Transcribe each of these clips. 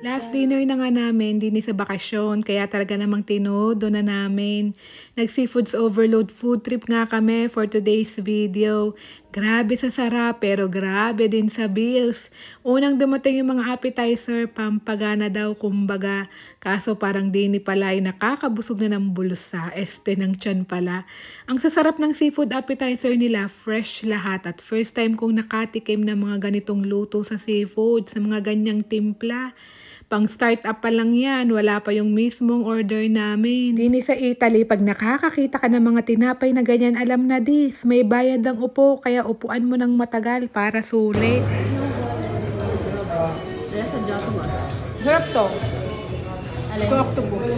Last dinner na nga namin, din sa bakasyon, kaya talaga namang tinodo na namin. Nag-seafoods overload food trip nga kami for today's video. Grabe sa sarap, pero grabe din sa bills. Unang dumating yung mga appetizer, pampagana daw kumbaga. Kaso parang dini pala ay nakakabusog na ng bulsa, ng tiyan pala. Ang sasarap ng seafood appetizer nila, fresh lahat at first time kong nakatikim ng mga ganitong luto sa seafood, sa mga ganyang timpla. Pang start up pa lang yan, wala pa yung mismong order namin. Dini sa Italy, pag nakakakita ka ng mga tinapay na ganyan, alam na this, may bayad ang upo, kaya upuan mo ng matagal para sulit. Sarap to. Octopus.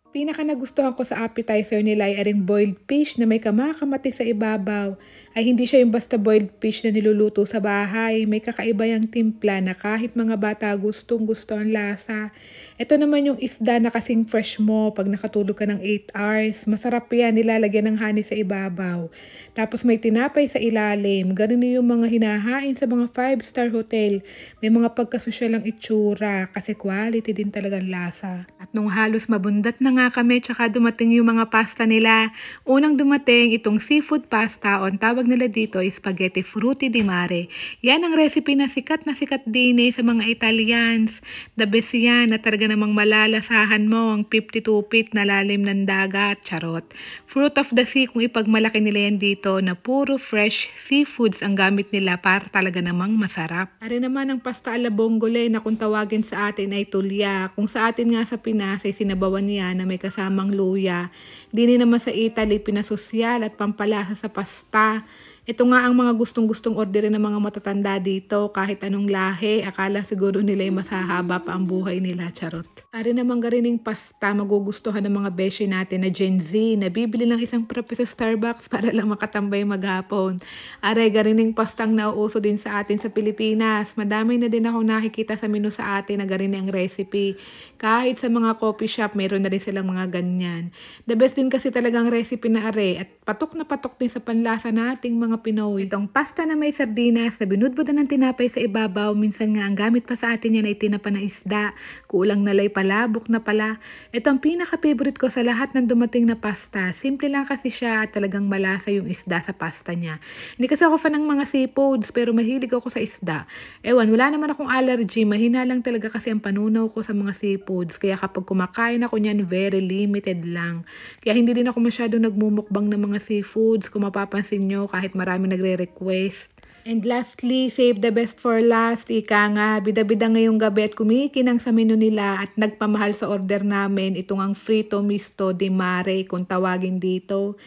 Pinaka nagustuhan ko sa appetizer nila ay aring boiled fish na may kamakamatis sa ibabaw. Ay hindi siya yung basta boiled fish na niluluto sa bahay. May kakaiba yung timpla na kahit mga bata gustong gusto ang lasa. Ito naman yung isda na kasing fresh mo pag nakatulog ka ng 8 hours. Masarap yan, nilalagyan ng honey sa ibabaw. Tapos may tinapay sa ilalim. Ganun yung mga hinahain sa mga 5-star hotel. May mga pagkasosyal ang itsura kasi quality din talagang lasa. At nung halos mabundat na nga kami, tsaka dumating yung mga pasta nila. Unang dumating itong seafood pasta, ang tawag nila dito ay spaghetti frutti di mare. Yan ang recipe na sikat din sa mga Italians. The best yan na talaga namang malalasahan mo ang 52 feet na lalim ng dagat, charot. Fruit of the sea kung ipagmalaki nila yan dito na puro fresh seafoods ang gamit nila para talaga namang masarap. Ari naman ang pasta alla bongole na kung tawagin sa atin ay tulya. Kung sa atin nga sa Pinas ay sinabawan niya na may kasamang luya. Dini naman sa Italy, pinasosyal at pampalasa sa pasta. Ito nga ang mga gustong-gustong orderin ng mga matatanda dito. Kahit anong lahi, akala siguro nila ay masahaba pa ang buhay nila, charot. Ari namang garining pasta, magugustuhan ng mga beshi natin na Gen Z. Nabibili lang isang prepe sa Starbucks para lang makatambay maghapon. Ari, garining pastang nauuso din sa atin sa Pilipinas. Madami na din akong nakikita sa menu sa atin na garining recipe. Kahit sa mga coffee shop, mayroon na rin silang mga ganyan. The best din kasi talagang recipe na are at patok na patok din sa panlasa nating mga Pinoy. Itong pasta na may sardinas na binudbudan ng tinapay sa ibabaw, minsan nga ang gamit pa sa atin yan ay tinapa na isda. Kulang nalay palabok na pala. Ito ang pinaka-favorite ko sa lahat ng dumating na pasta. Simple lang kasi siya at talagang malasa yung isda sa pasta niya. Hindi kasi ako fan ng mga seafoods pero mahilig ako sa isda. Ewan, wala naman akong allergy. Mahina lang talaga kasi ang panunaw ko sa mga seafoods. Kaya kapag kumakain ako niyan, very limited lang. Kaya hindi din ako masyado nagmumukbang ng mga seafoods. Kung mapapansin nyo, kahit marami nagre-request. And lastly, save the best for last. Ika nga, bida-bida ngayong gabi at kumikinang sa menu nila at nagpamahal sa order namin itong ang frito misto di mare kung tawagin dito.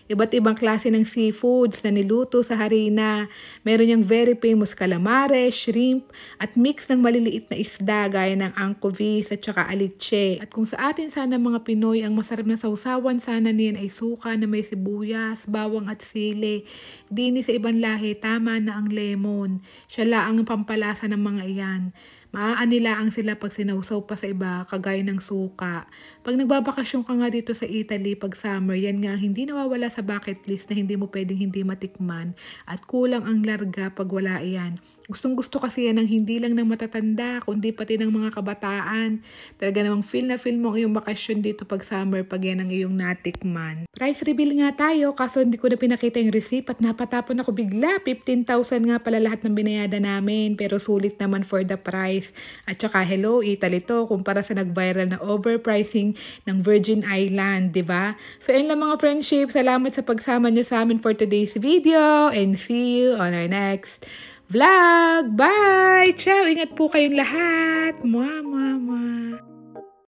Iba't ibang klase ng seafoods na niluto sa harina. Meron yung very famous calamare, shrimp, at mix ng maliliit na isda gaya ng anchovies at saka aliche. At kung sa atin sana mga Pinoy, ang masarap na sausawan sana niyan ay suka na may sibuyas, bawang at sili. Dini sa ibang lahi, tama na ang lemon. Siya lang ang pampalasa ng mga iyan. Maaanilaang sila pag sinausaw pa sa iba, kagaya ng suka. Pag nagbabakasyon ka nga dito sa Italy pag summer, yan nga hindi nawawala sa bucket list na hindi mo pwedeng hindi matikman at kulang ang larga pag wala iyan. Gustong gusto kasi yan ng hindi lang ng matatanda, kundi pati ng mga kabataan. Talaga namang feel na feel mo ang iyong bakasyon dito pag summer pag yan ang iyong natikman. Price reveal nga tayo, kaso hindi ko na pinakita yung receipt at napatapon ako bigla. 15,000 nga pala lahat ng binayada namin, pero sulit naman for the price. At saka hello, Italy to, kumpara sa nag-viral na overpricing ng Virgin Island, di ba? So yun lang mga friendship, salamat sa pagsama nyo sa amin for today's video and see you on our next vlog. Bye! Ciao! Ingat po kayong lahat. Mwah, mwah, mwah.